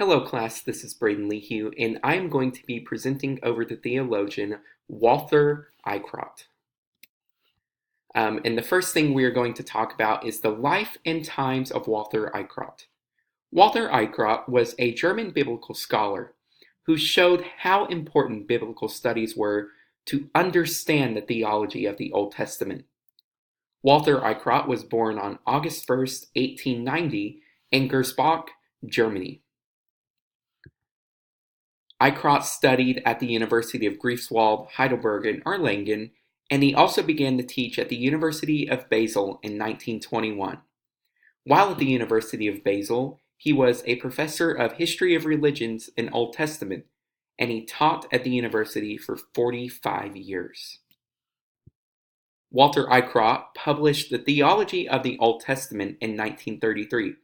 Hello class, this is Braden Lehue, and I am going to be presenting over the theologian Walther Eichrodt. And the first thing we are going to talk about is the life and times of Walther Eichrodt. Walther Eichrodt was a German biblical scholar who showed how important biblical studies were to understand the theology of the Old Testament. Walther Eichrodt was born on August 1st, 1890 in Gersbach, Germany. Eichrodt studied at the University of Greifswald, Heidelberg, and Erlangen, and he also began to teach at the University of Basel in 1921. While at the University of Basel, he was a professor of history of religions and Old Testament, and he taught at the university for 45 years. Walther Eichrodt published The Theology of the Old Testament in 1933,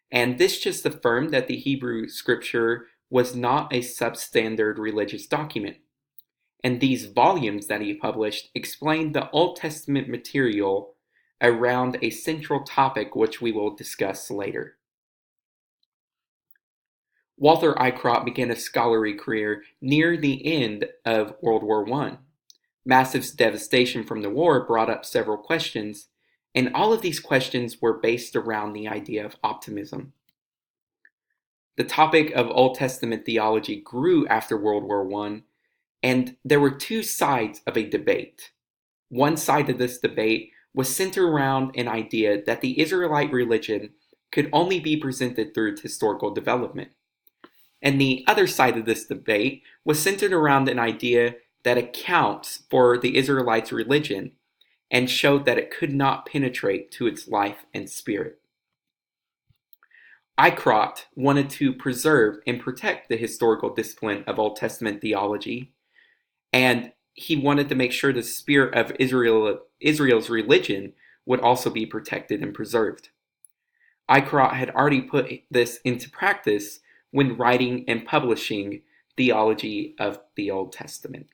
and this just affirmed that the Hebrew scripture was not a substandard religious document. And these volumes that he published explained the Old Testament material around a central topic which we will discuss later. Walther Eichrodt began a scholarly career near the end of World War I. Massive devastation from the war brought up several questions, and all of these questions were based around the idea of optimism. The topic of Old Testament theology grew after World War I, and there were two sides of a debate. One side of this debate was centered around an idea that the Israelite religion could only be presented through historical development. And the other side of this debate was centered around an idea that accounts for the Israelites' religion and showed that it could not penetrate to its life and spirit. Eichrodt wanted to preserve and protect the historical discipline of Old Testament theology, and he wanted to make sure the spirit of Israel's religion would also be protected and preserved. Eichrodt had already put this into practice when writing and publishing theology of the Old Testament.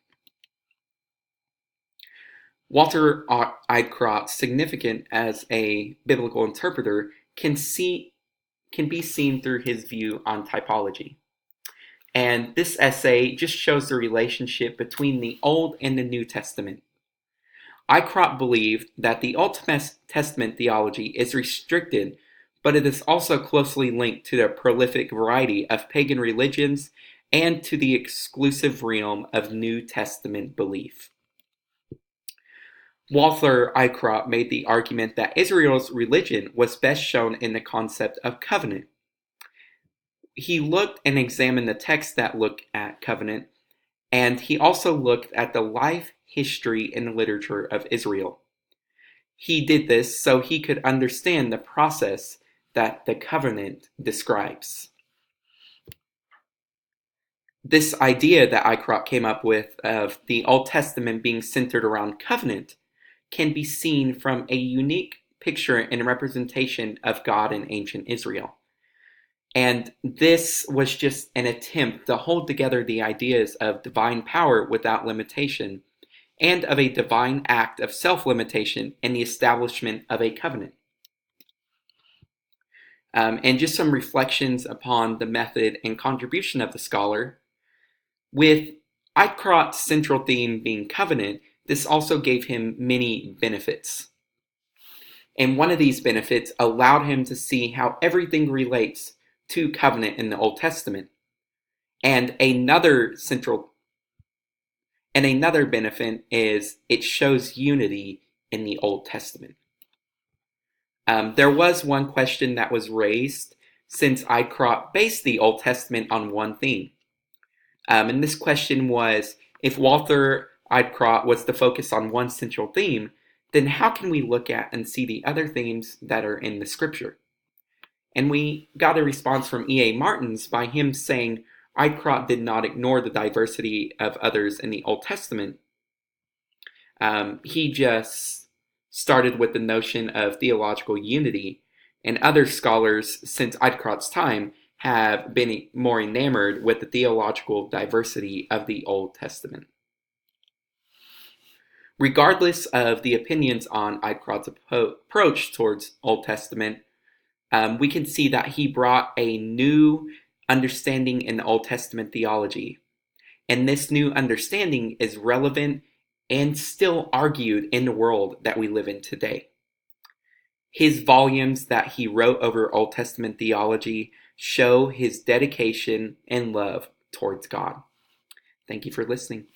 Walther Eichrodt, significant as a biblical interpreter, can be seen through his view on typology. And this essay just shows the relationship between the Old and the New Testament. Eichrodt believed that the Old Testament theology is restricted, but it is also closely linked to the prolific variety of pagan religions and to the exclusive realm of New Testament belief. Walther Eichrodt made the argument that Israel's religion was best shown in the concept of covenant. He looked and examined the texts that look at covenant, and he also looked at the life, history, and literature of Israel. He did this so he could understand the process that the covenant describes. This idea that Eichrodt came up with of the Old Testament being centered around covenant can be seen from a unique picture and representation of God in ancient Israel. And this was just an attempt to hold together the ideas of divine power without limitation and of a divine act of self-limitation in the establishment of a covenant. And just some reflections upon the method and contribution of the scholar. With Eichrodt's central theme being covenant, this also gave him many benefits. And one of these benefits allowed him to see how everything relates to covenant in the Old Testament. And another benefit is it shows unity in the Old Testament. There was one question that was raised since Eichrodt based the Old Testament on one theme. And this question was, if Walther Eichrodt was to focus on one central theme, then how can we look at and see the other themes that are in the scripture? And we got a response from E.A. Martins by him saying Eichrodt did not ignore the diversity of others in the Old Testament. He just started with the notion of theological unity, and other scholars since Eichrodt's time have been more enamored with the theological diversity of the Old Testament. Regardless of the opinions on Eichrodt's approach towards Old Testament, we can see that he brought a new understanding in Old Testament theology. And this new understanding is relevant and still argued in the world that we live in today. His volumes that he wrote over Old Testament theology show his dedication and love towards God. Thank you for listening.